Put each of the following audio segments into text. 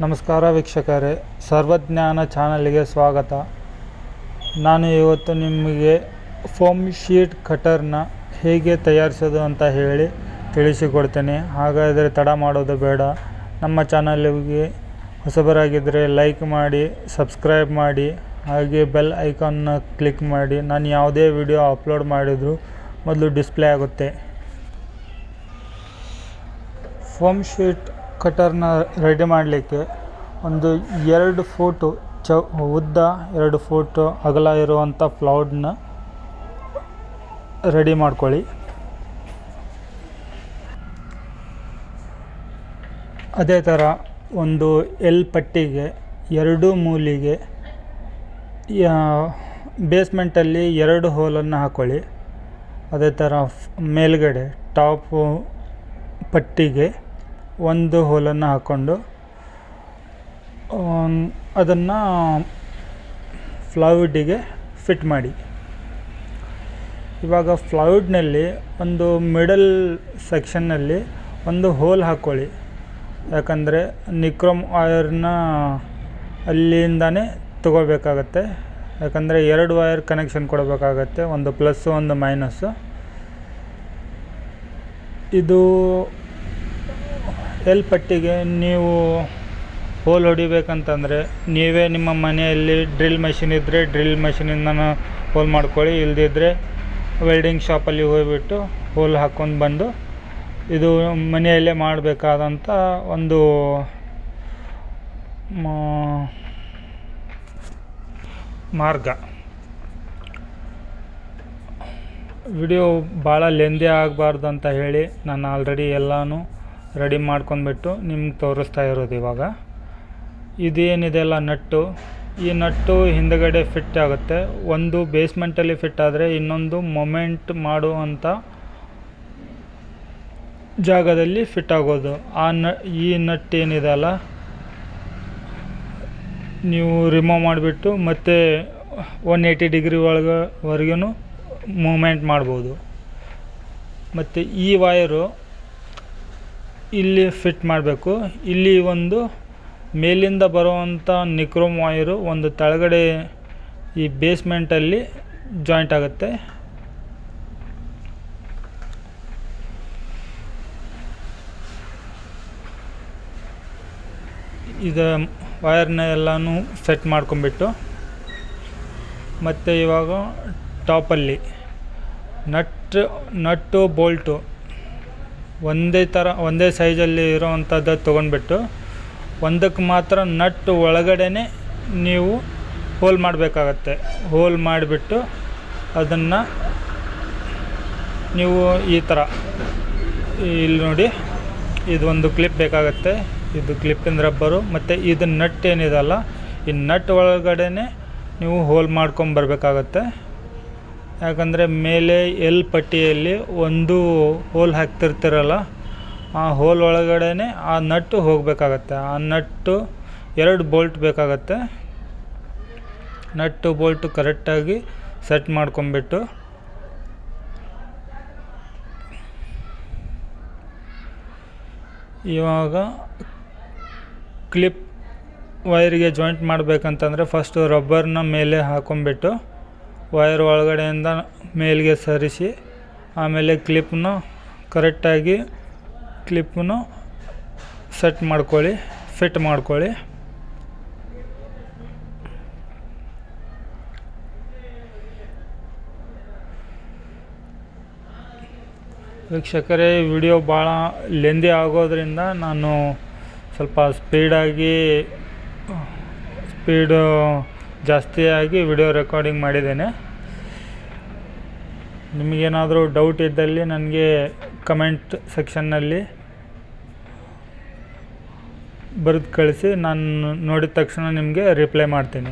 ನಮಸ್ಕಾರ ವೀಕ್ಷಕರೇ, ಸರ್ವಜ್ಞಾನ ಚಾನಲ್ಗೆ ಸ್ವಾಗತ. ನಾನು ಇವತ್ತು ನಿಮಗೆ ಫೋಮ್ ಶೀಟ್ ಕಟರ್ನ ಹೇಗೆ ತಯಾರಿಸೋದು ಅಂತ ಹೇಳಿ ತಿಳಿಸಿಕೊಡ್ತೇನೆ. ಹಾಗಾದರೆ ತಡ ಮಾಡೋದು ಬೇಡ. ನಮ್ಮ ಚಾನಲ್ಗೆ ಹೊಸಬರಾಗಿದ್ದರೆ ಲೈಕ್ ಮಾಡಿ, ಸಬ್ಸ್ಕ್ರೈಬ್ ಮಾಡಿ, ಹಾಗೆ ಬೆಲ್ ಐಕಾನ್ನ ಕ್ಲಿಕ್ ಮಾಡಿ. ನಾನು ಯಾವುದೇ ವಿಡಿಯೋ ಅಪ್ಲೋಡ್ ಮಾಡಿದರೂ ಮೊದಲು ಡಿಸ್ಪ್ಲೇ ಆಗುತ್ತೆ. ಫೋಮ್ ಶೀಟ್ ಕಟರ್ನ ರೆಡಿ ಮಾಡಲಿಕ್ಕೆ ಒಂದು 2 ಫೂಟ್ ಉದ್ದ 2 ಫೂಟ್ ಅಗಲ ಇರುವಂಥ ಪ್ಲೌಡ್ನ ರೆಡಿ ಮಾಡ್ಕೊಳ್ಳಿ. ಅದೇ ಥರ ಒಂದು ಎಲ್ ಪಟ್ಟಿಗೆ 2 ಮೂಲೆಗೆ ಬೇಸ್ಮೆಂಟಲ್ಲಿ 2 ಹೋಲನ್ನು ಹಾಕ್ಕೊಳ್ಳಿ. ಅದೇ ಥರ ಮೇಲ್ಗಡೆ ಟಾಪ್ ಪಟ್ಟಿಗೆ 1 ಹೋಲನ್ನು ಹಾಕ್ಕೊಂಡು ಅದನ್ನು ಫ್ಲೈವುಡ್ಡಿಗೆ ಫಿಟ್ ಮಾಡಿ. ಇವಾಗ ಫ್ಲೈವುಡ್ನಲ್ಲಿ ಒಂದು ಮಿಡಲ್ ಸೆಕ್ಷನ್ನಲ್ಲಿ ಒಂದು ಹೋಲ್ ಹಾಕ್ಕೊಳ್ಳಿ. ಯಾಕಂದರೆ ನಿಕ್ರೋಮ್ ವೈರ್ನ ಅಲ್ಲಿಂದನೇ ತಗೋಬೇಕಾಗತ್ತೆ. ಯಾಕಂದರೆ 2 ವೈರ್ ಕನೆಕ್ಷನ್ ಕೊಡಬೇಕಾಗತ್ತೆ, ಒಂದು ಪ್ಲಸ್ಸು ಒಂದು ಮೈನಸ್ಸು. ಇದು ಎಲ್ ಪಟ್ಟಿಗೆ ನೀವು ಹೋಲ್ ಹೊಡಿಬೇಕಂತಂದರೆ ನೀವೇ ನಿಮ್ಮ ಮನೆಯಲ್ಲಿ ಡ್ರಿಲ್ ಮೆಷಿನ್ ಇದ್ದರೆ ಡ್ರಿಲ್ ಮೆಷಿನಿಂದ ಹೋಲ್ ಮಾಡ್ಕೊಳ್ಳಿ. ಇಲ್ಲದಿದ್ದರೆ ವೆಲ್ಡಿಂಗ್ ಶಾಪಲ್ಲಿ ಹೋಗಿಬಿಟ್ಟು ಹೋಲ್ ಹಾಕ್ಕೊಂಡು ಬಂದು ಇದು ಮನೆಯಲ್ಲೇ ಮಾಡಬೇಕಾದಂಥ ಒಂದು ಮಾರ್ಗ. ವಿಡಿಯೋ ಭಾಳ ಲೆಂದಿ ಆಗಬಾರ್ದು ಅಂತ ಹೇಳಿ ನಾನು ಆಲ್ರೆಡಿ ಎಲ್ಲನೂ ರೆಡಿ ಮಾಡ್ಕೊಂಡ್ಬಿಟ್ಟು ನಿಮ್ಗೆ ತೋರಿಸ್ತಾ ಇರೋದು. ಇವಾಗ ಇದೇನಿದೆ ಅಲ್ಲ ನಟ್ಟು, ಈ ನಟ್ಟು ಹಿಂದುಗಡೆ ಫಿಟ್ ಆಗುತ್ತೆ. ಒಂದು ಬೇಸ್ಮೆಂಟಲ್ಲಿ ಫಿಟ್ ಆದರೆ ಇನ್ನೊಂದು ಮೊಮೆಂಟ್ ಮಾಡುವಂಥ ಜಾಗದಲ್ಲಿ ಫಿಟ್ ಆಗೋದು. ಈ ನಟ್ ಏನಿದೆ ಅಲ್ಲ, ನೀವು ರಿಮೂವ್ ಮಾಡಿಬಿಟ್ಟು ಮತ್ತೆ 180 ಡಿಗ್ರಿ ಒಳಗವರೆಗೂ ಮೂಮೆಂಟ್ ಮಾಡ್ಬೋದು. ಮತ್ತು ಈ ವೈರು ಇಲ್ಲಿ ಫಿಟ್ ಮಾಡಬೇಕು. ಇಲ್ಲಿ ಒಂದು ಮೇಲಿಂದ ಬರುವಂಥ ನಿಕ್ರೋಮ್ ವೈರು ಒಂದು ಕೆಳಗಡೆ ಈ ಬೇಸ್ಮೆಂಟಲ್ಲಿ ಜಾಯಿಂಟ್ ಆಗುತ್ತೆ. ಇದು ವೈರ್ನ ಎಲ್ಲನೂ ಸೆಟ್ ಮಾಡ್ಕೊಂಬಿಟ್ಟು ಮತ್ತು ಇವಾಗ ಟಾಪಲ್ಲಿ ನಟ್ಟು ಬೋಲ್ಟು ಒಂದೇ ಸೈಜಲ್ಲಿ ಇರೋವಂಥದ್ದು ತೊಗೊಂಡ್ಬಿಟ್ಟು ಒಂದಕ್ಕೆ ಮಾತ್ರ ನಟ್ಟು ಒಳಗಡೆ ನೀವು ಹೋಲ್ ಮಾಡಬೇಕಾಗತ್ತೆ. ಹೋಲ್ ಮಾಡಿಬಿಟ್ಟು ಅದನ್ನು ನೀವು ಈ ಥರ ಇಲ್ಲಿ ನೋಡಿ, ಇದೊಂದು ಕ್ಲಿಪ್ ಬೇಕಾಗತ್ತೆ. ಇದು ಕ್ಲಿಪ್ಪಿನ ರಬ್ಬರು. ಮತ್ತು ಇದು ನಟ್ ಏನಿದೆಲ್ಲ, ಈ ನಟ್ ಒಳಗಡೆ ನೀವು ಹೋಲ್ ಮಾಡ್ಕೊಂಬರ್ಬೇಕಾಗತ್ತೆ. ಯಾಕಂದರೆ ಮೇಲೆ ಎಲ್ ಪಟ್ಟಿಯಲ್ಲಿ ಒಂದು ಹೋಲ್ ಹಾಕ್ತಿರ್ತಿರಲ್ಲ, ಆ ಹೋಲ್ ಒಳಗಡೆ ಆ ನಟ್ಟು ಹೋಗಬೇಕಾಗತ್ತೆ. ಆ ನಟ್ಟು 2 ಬೋಲ್ಟ್ ಬೇಕಾಗತ್ತೆ. ನಟ್ಟು ಬೋಲ್ಟು ಕರೆಕ್ಟಾಗಿ ಸೆಟ್ ಮಾಡ್ಕೊಂಬಿಟ್ಟು ಇವಾಗ ಕ್ಲಿಪ್ ವೈರಿಗೆ ಜಾಯಿಂಟ್ ಮಾಡಬೇಕಂತಂದರೆ ಫಸ್ಟು ರಬ್ಬರ್ನ ಮೇಲೆ ಹಾಕೊಂಬಿಟ್ಟು ವೈರ್ ಒಳಗಡೆಯಿಂದ ಮೇಲ್ಗೆ ಸರಿಸಿ ಆಮೇಲೆ ಕ್ಲಿಪ್ನ ಕರೆಕ್ಟಾಗಿ ಸೆಟ್ ಮಾಡ್ಕೊಳ್ಳಿ, ಫಿಟ್ ಮಾಡ್ಕೊಳ್ಳಿ. ವೀಕ್ಷಕರೇ, ವಿಡಿಯೋ ಭಾಳ ಲೆಂದಿ ಆಗೋದ್ರಿಂದ ನಾನು ಸ್ವಲ್ಪ ಸ್ಪೀಡು ಜಾಸ್ತಿಯಾಗಿ ವಿಡಿಯೋ ರೆಕಾರ್ಡಿಂಗ್ ಮಾಡಿದ್ದೇನೆ. ನಿಮಗೇನಾದರೂ ಡೌಟ್ ಇದ್ದಲ್ಲಿ ನನಗೆ ಕಮೆಂಟ್ ಸೆಕ್ಷನ್ನಲ್ಲಿ ಬರೆದು ಕಳಿಸಿ. ನಾನು ನೋಡಿದ ತಕ್ಷಣ ನಿಮಗೆ ರಿಪ್ಲೈ ಮಾಡ್ತೀನಿ.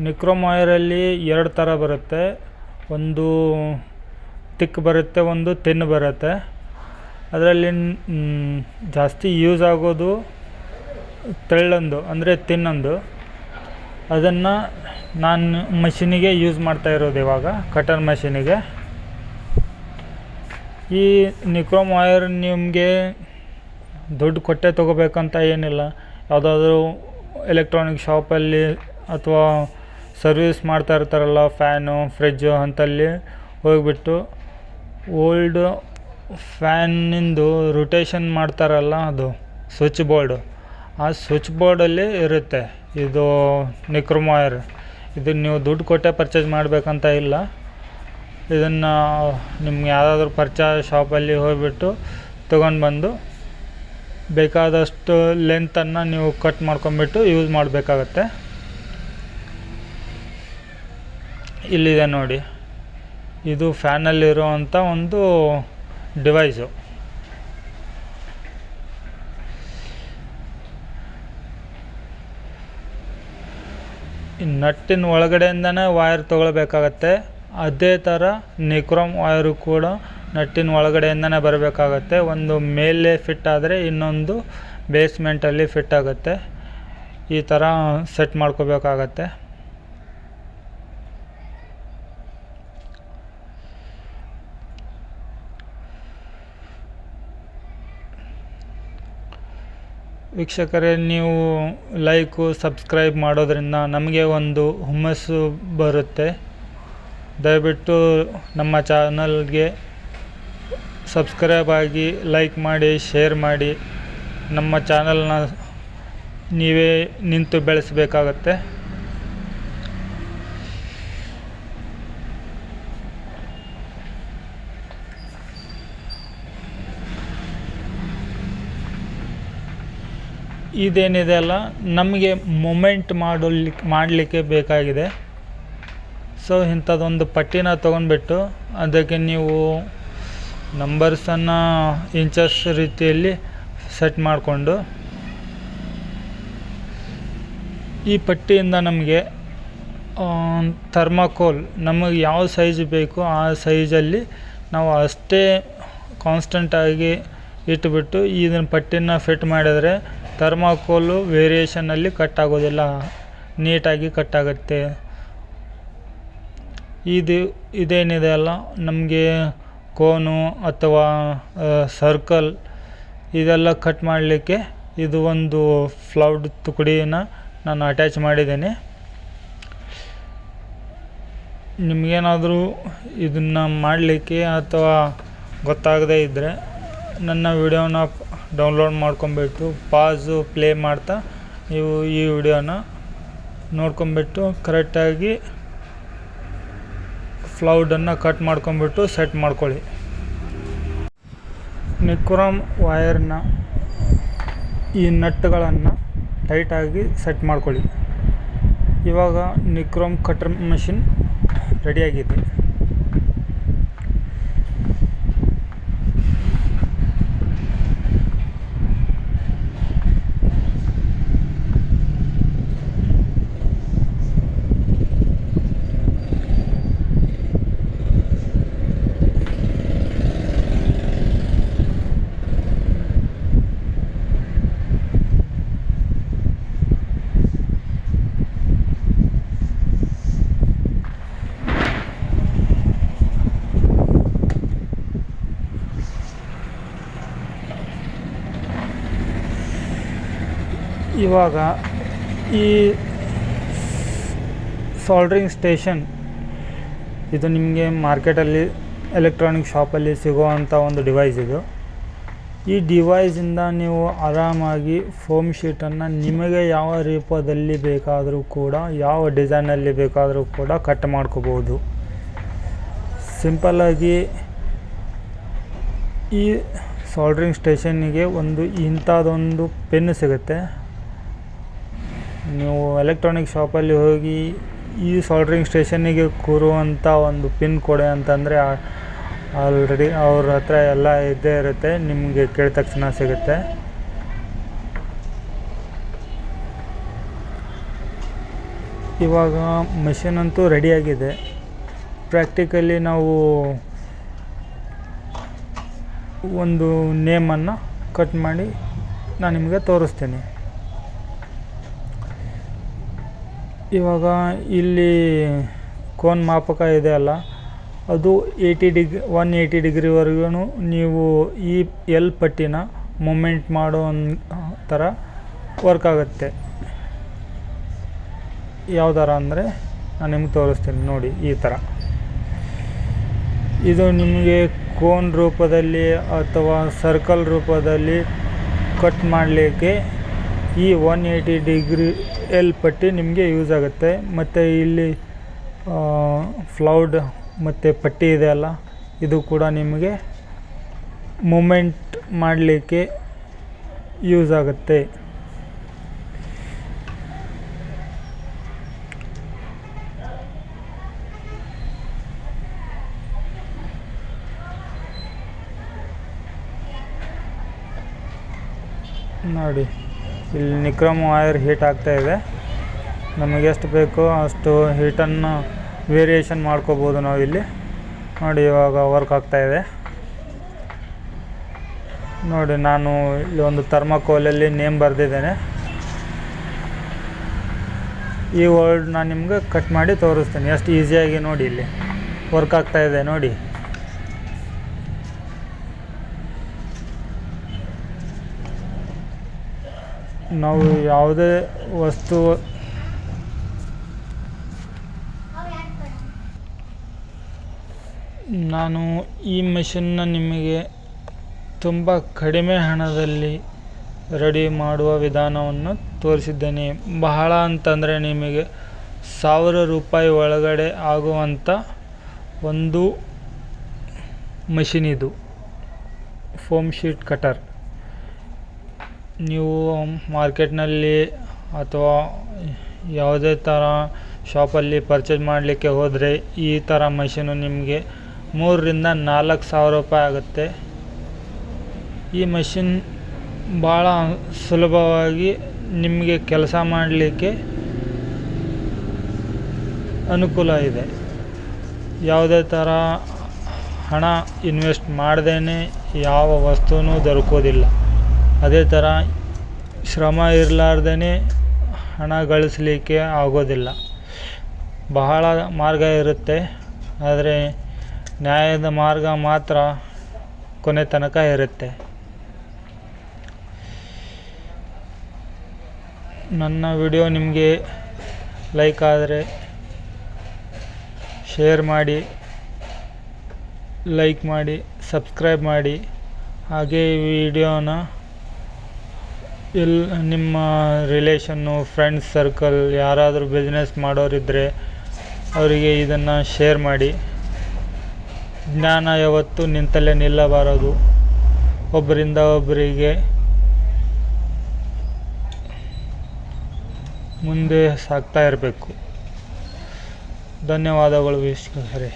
ನಿಕ್ರೋಮ್ ವೈರಲ್ಲಿ 2 ಥರ ಬರುತ್ತೆ. ಒಂದು ತಿಕ್ ಬರುತ್ತೆ, ಒಂದು ತಿನ್ ಬರುತ್ತೆ. ಅದರಲ್ಲಿ ಜಾಸ್ತಿ ಯೂಸ್ ಆಗೋದು ತೆಳ್ಳಂದು ಅಂದರೆ ತಿನ್ನೊಂದು. ಅದನ್ನು ನಾನು ಮಷಿನಿಗೆ ಯೂಸ್ ಮಾಡ್ತಾ ಇರೋದು ಇವಾಗ ಕಟರ್ ಮಷಿನಿಗೆ. ಈ ನಿಕ್ರೋಮ್ ವೈರ್ ನಿಮಗೆ ದುಡ್ಡು ಕೊಟ್ಟೆ ತೊಗೋಬೇಕಂತ ಏನಿಲ್ಲ. ಯಾವುದಾದ್ರೂ ಎಲೆಕ್ಟ್ರಾನಿಕ್ ಶಾಪಲ್ಲಿ ಅಥವಾ ಸರ್ವಿಸ್ ಮಾಡ್ತಾ ಇರ್ತಾರಲ್ಲ, ಫ್ಯಾನು, ಫ್ರಿಜ್ಜು ಅಂತಲ್ಲಿ ಹೋಗ್ಬಿಟ್ಟು ಓಲ್ಡ್ ಫ್ಯಾನಿಂದು ರೊಟೇಷನ್ ಮಾಡ್ತಾರಲ್ಲ, ಅದು ಸ್ವಿಚ್ ಬೋರ್ಡು, ಆ ಸ್ವಿಚ್ ಬೋರ್ಡಲ್ಲಿ ಇರುತ್ತೆ ಇದು ನಿಕ್ರೋಮ್ ವೈರ್. ಇದನ್ನು ನೀವು ದುಡ್ಡು ಕೊಟ್ಟೆ ಪರ್ಚೇಸ್ ಮಾಡಬೇಕಂತ ಇಲ್ಲ. ಇದನ್ನು ನಿಮ್ಗೆ ಯಾವುದಾದ್ರೂ ಪರ್ಚೇಸ್ ಶಾಪಲ್ಲಿ ಹೋಗಿಬಿಟ್ಟು ತೊಗೊಂಡು ಬಂದು ಬೇಕಾದಷ್ಟು ಲೆಂತನ್ನು ನೀವು ಕಟ್ ಮಾಡ್ಕೊಂಬಿಟ್ಟು ಯೂಸ್ ಮಾಡಬೇಕಾಗತ್ತೆ. ಇಲ್ಲಿದೆ ನೋಡಿ, ಇದು ಫ್ಯಾನಲ್ಲಿರುವಂಥ ಒಂದು ಡಿವೈಸು. ಈ ನಟ್ಟಿನ ಒಳಗಡೆಯಿಂದನೇ ವೈರ್ ತೊಗೊಳ್ಬೇಕಾಗತ್ತೆ. ಅದೇ ಥರ ನಿಕ್ರೋಮ್ ವೈರು ಕೂಡ ನಟ್ಟಿನ ಒಳಗಡೆಯಿಂದನೇ ಬರಬೇಕಾಗತ್ತೆ. ಒಂದು ಮೇಲೆ ಫಿಟ್ ಆದರೆ ಇನ್ನೊಂದು ಬೇಸ್ಮೆಂಟಲ್ಲಿ ಫಿಟ್ ಆಗುತ್ತೆ. ಈ ಥರ ಸೆಟ್ ಮಾಡ್ಕೋಬೇಕಾಗತ್ತೆ. ವೀಕ್ಷಕರೇ, ನೀವು ಲೈಕು ಸಬ್ಸ್ಕ್ರೈಬ್ ಮಾಡೋದ್ರಿಂದ ನಮಗೆ ಒಂದು ಹುಮ್ಮಸ್ಸು ಬರುತ್ತೆ. ದಯವಿಟ್ಟು ನಮ್ಮ ಚಾನಲ್ಗೆ ಸಬ್ಸ್ಕ್ರೈಬ್ ಆಗಿ, ಲೈಕ್ ಮಾಡಿ, ಶೇರ್ ಮಾಡಿ. ನಮ್ಮ ಚಾನಲ್ನ ನೀವೇ ನಿಂತು ಬೆಳೆಸಬೇಕಾಗತ್ತೆ. ಇದೇನಿದೆ ಅಲ್ಲ, ನಮಗೆ ಮೊಮೆಂಟ್ ಮಾಡಲಿಕ್ಕೆ ಬೇಕಾಗಿದೆ. ಸೊ ಇಂಥದ್ದೊಂದು ಪಟ್ಟಿನ ತೊಗೊಂಡ್ಬಿಟ್ಟು ಅದಕ್ಕೆ ನೀವು ನಂಬರ್ಸನ್ನು ಇಂಚಸ್ ರೀತಿಯಲ್ಲಿ ಸೆಟ್ ಮಾಡಿಕೊಂಡು, ಈ ಪಟ್ಟಿಯಿಂದ ನಮಗೆ ಥರ್ಮಾಕೋಲ್ ನಮಗೆ ಯಾವ ಸೈಜ್ ಬೇಕು ಆ ಸೈಜಲ್ಲಿ ನಾವು ಅಷ್ಟೇ ಕಾನ್ಸ್ಟೆಂಟಾಗಿ ಇಟ್ಬಿಟ್ಟು ಇದನ್ನು ಪಟ್ಟಿನ ಫಿಟ್ ಮಾಡಿದರೆ ಥರ್ಮಾಕೋಲು ವೇರಿಯೇಷನಲ್ಲಿ ಕಟ್ ಆಗೋದಿಲ್ಲ, ನೀಟಾಗಿ ಕಟ್ ಆಗುತ್ತೆ. ಇದೇನಿದೆ ಅಲ್ಲ, ನಮಗೆ ಕೋನು ಅಥವಾ ಸರ್ಕಲ್ ಇದೆಲ್ಲ ಕಟ್ ಮಾಡಲಿಕ್ಕೆ ಇದು ಒಂದು ಫ್ಲೌಡ್ ತುಕಡಿನ ನಾನು ಅಟ್ಯಾಚ್ ಮಾಡಿದ್ದೀನಿ. ನಿಮಗೇನಾದರೂ ಇದನ್ನು ಮಾಡಲಿಕ್ಕೆ ಅಥವಾ ಗೊತ್ತಾಗದೇ ಇದ್ದರೆ ನನ್ನ ವಿಡಿಯೋನ ಡೌನ್ಲೋಡ್ ಮಾಡ್ಕೊಂಬಿಟ್ಟು ಪಾಸು ಪ್ಲೇ ಮಾಡ್ತಾ ನೀವು ಈ ವಿಡಿಯೋನ ನೋಡ್ಕೊಂಬಿಟ್ಟು ಕರೆಕ್ಟಾಗಿ ಫ್ಲೌಡನ್ನು ಕಟ್ ಮಾಡ್ಕೊಂಬಿಟ್ಟು ಸೆಟ್ ಮಾಡ್ಕೊಳ್ಳಿ. ನಿಕ್ರೋಮ್ ವೈರ್ನ ಈ ನಟ್ಟುಗಳನ್ನು ಟೈಟಾಗಿ ಸೆಟ್ ಮಾಡ್ಕೊಳ್ಳಿ. ಇವಾಗ ನಿಕ್ರೋಮ್ ಕಟರ್ ಮಷಿನ್ ರೆಡಿಯಾಗಿದೆ. ಇವಾಗ ಈ ಸಾಲ್ಡ್ರಿಂಗ್ ಸ್ಟೇಷನ್ ಇದು ನಿಮಗೆ ಮಾರ್ಕೆಟಲ್ಲಿ ಎಲೆಕ್ಟ್ರಾನಿಕ್ ಶಾಪಲ್ಲಿ ಸಿಗುವಂಥ ಒಂದು ಡಿವೈಸ್ ಇದು. ಈ ಡಿವೈಸಿಂದ ನೀವು ಆರಾಮಾಗಿ ಫೋಮ್ ಶೀಟನ್ನು ನಿಮಗೆ ಯಾವ ರೂಪದಲ್ಲಿ ಬೇಕಾದರೂ ಕೂಡ, ಯಾವ ಡಿಸೈನಲ್ಲಿ ಬೇಕಾದರೂ ಕೂಡ ಕಟ್ ಮಾಡ್ಕೋಬೋದು. ಸಿಂಪಲ್ಲಾಗಿ ಈ ಸಾಲ್ಡ್ರಿಂಗ್ ಸ್ಟೇಷನ್ನಿಗೆ ಇಂಥದ್ದೊಂದು ಪೆನ್ ಸಿಗುತ್ತೆ. ನೀವು ಎಲೆಕ್ಟ್ರಾನಿಕ್ ಶಾಪಲ್ಲಿ ಹೋಗಿ ಈ ಸಾಲ್ಡ್ರಿಂಗ್ ಸ್ಟೇಷನ್ನಿಗೆ ಕೂರುವಂಥ ಒಂದು ಪಿನ್ ಕೊಡಿ ಅಂತಂದರೆ ಆಲ್ರೆಡಿ ಅವ್ರ ಹತ್ರ ಎಲ್ಲ ಇದ್ದೇ ಇರುತ್ತೆ, ನಿಮಗೆ ಕೇಳಿದ ತಕ್ಷಣ ಸಿಗುತ್ತೆ. ಇವಾಗ ಮೆಷಿನ್ ಅಂತೂ ರೆಡಿಯಾಗಿದೆ. ಪ್ರಾಕ್ಟಿಕಲಿ ನಾವು ಒಂದು ನೇಮನ್ನು ಕಟ್ ಮಾಡಿ ನಾನು ನಿಮಗೆ ತೋರಿಸ್ತೀನಿ. ಇವಾಗ ಇಲ್ಲಿ ಕೋನ್ ಮಾಪಕ ಇದೆ ಅಲ್ಲ, ಅದು 180 ಡಿಗ್ರಿವರೆಗೂ ನೀವು ಈ ಎಲ್ ಪಟ್ಟಿನ ಮೂಮೆಂಟ್ ಮಾಡೋ ಥರ ವರ್ಕ್ ಆಗುತ್ತೆ. ಯಾವ ಥರ ಅಂದರೆ ನಾನು ನಿಮ್ಗೆ ತೋರಿಸ್ತೀನಿ ನೋಡಿ. ಈ ಥರ ಇದು ನಿಮಗೆ ಕೋನ್ ರೂಪದಲ್ಲಿ ಅಥವಾ ಸರ್ಕಲ್ ರೂಪದಲ್ಲಿ ಕಟ್ ಮಾಡಲಿಕ್ಕೆ ಈ 180 ಡಿಗ್ರಿ ಎಲ್ ಪಟ್ಟಿ ನಿಮಗೆ ಯೂಸ್ ಆಗುತ್ತೆ. ಮತ್ತು ಇಲ್ಲಿ ಫ್ಲೌಡ್ ಮತ್ತು ಪಟ್ಟಿ ಇದೆ ಅಲ್ಲ, ಇದು ಕೂಡ ನಿಮಗೆ ಮೂಮೆಂಟ್ ಮಾಡಲಿಕ್ಕೆ ಯೂಸ್ ಆಗುತ್ತೆ. ನೋಡಿ, ಇಲ್ಲಿ ನಿಕ್ರಮ್ ವೈರ್ ಹೀಟ್ ಆಗ್ತಾಯಿದೆ. ನಮಗೆ ಎಷ್ಟು ಬೇಕೋ ಅಷ್ಟು ಹೀಟನ್ನು ವೇರಿಯೇಷನ್ ಮಾಡ್ಕೋಬೋದು ನಾವು ಇಲ್ಲಿ. ನೋಡಿ, ಇವಾಗ ವರ್ಕ್ ಆಗ್ತಾಯಿದೆ. ನೋಡಿ, ನಾನು ಇಲ್ಲಿ ಒಂದು ಥರ್ಮಾಕೋಲಲ್ಲಿ ನೇಮ್ ಬರೆದಿದ್ದೇನೆ. ಈ ವರ್ಡ್ ನಾನು ನಿಮ್ಗೆ ಕಟ್ ಮಾಡಿ ತೋರಿಸ್ತೀನಿ ಎಷ್ಟು ಈಸಿಯಾಗಿ. ನೋಡಿ, ಇಲ್ಲಿ ವರ್ಕ್ ಆಗ್ತಾಯಿದೆ ನೋಡಿ. ನಾವು ಯಾವುದೇ ವಸ್ತು ನಾನು ಈ ಮೆಷಿನ್ನ ನಿಮಗೆ ತುಂಬ ಕಡಿಮೆ ಹಣದಲ್ಲಿ ರೆಡಿ ಮಾಡುವ ವಿಧಾನವನ್ನು ತೋರಿಸಿದ್ದೇನೆ. ಬಹಳ ಅಂತಂದರೆ ನಿಮಗೆ 1000 ರೂಪಾಯಿ ಒಳಗಡೆ ಆಗುವಂಥ ಒಂದು ಮಷಿನ್ ಇದು, ಫೋಮ್ ಶೀಟ್ ಕಟರ್. ನೀವು ಮಾರ್ಕೆಟ್ನಲ್ಲಿ ಅಥವಾ ಯಾವುದೇ ಥರ ಶಾಪಲ್ಲಿ ಪರ್ಚೇಸ್ ಮಾಡಲಿಕ್ಕೆ ಹೋದರೆ ಈ ಥರ ಮಷೀನು ನಿಮಗೆ 3 ರಿಂದ 4 ಸಾವಿರ ರೂಪಾಯಿ ಆಗುತ್ತೆ. ಈ ಮಷಿನ್ ಭಾಳ ಸುಲಭವಾಗಿ ನಿಮಗೆ ಕೆಲಸ ಮಾಡಲಿಕ್ಕೆ ಅನುಕೂಲ ಇದೆ. ಯಾವುದೇ ಥರ ಹಣ ಇನ್ವೆಸ್ಟ್ ಮಾಡ್ದೇ ಯಾವ ವಸ್ತುನೂ ದೊರಕೋದಿಲ್ಲ. ಅದೇ ಥರ ಶ್ರಮ ಇರಲಾರ್ದೇ ಹಣ ಗಳಿಸಲಿಕ್ಕೆ ಆಗೋದಿಲ್ಲ. ಬಹಳ ಮಾರ್ಗ ಇರುತ್ತೆ, ಆದರೆ ನ್ಯಾಯದ ಮಾರ್ಗ ಮಾತ್ರ ಕೊನೆ ತನಕ ಇರುತ್ತೆ. ನನ್ನ ವಿಡಿಯೋ ನಿಮಗೆ ಲೈಕ್ ಆದರೆ ಶೇರ್ ಮಾಡಿ, ಲೈಕ್ ಮಾಡಿ, ಸಬ್ಸ್ಕ್ರೈಬ್ ಮಾಡಿ. ಹಾಗೆ ಈ ವಿಡಿಯೋನ ನಿಮ್ಮ ರಿಲೇಷನ್ನು, ಫ್ರೆಂಡ್ಸ್ ಸರ್ಕಲ್ ಯಾರಾದರೂ ಬಿಸ್ನೆಸ್ ಮಾಡೋರಿದ್ದರೆ ಅವರಿಗೆ ಇದನ್ನು ಶೇರ್ ಮಾಡಿ. ಜ್ಞಾನ ಯಾವತ್ತೂ ನಿಂತಲ್ಲೇ ನಿಲ್ಲಬಾರದು, ಒಬ್ಬರಿಂದ ಒಬ್ಬರಿಗೆ ಮುಂದೆ ಸಾಗ್ತಾ ಇರಬೇಕು. ಧನ್ಯವಾದಗಳು ವೀಕ್ಷಕರೇ.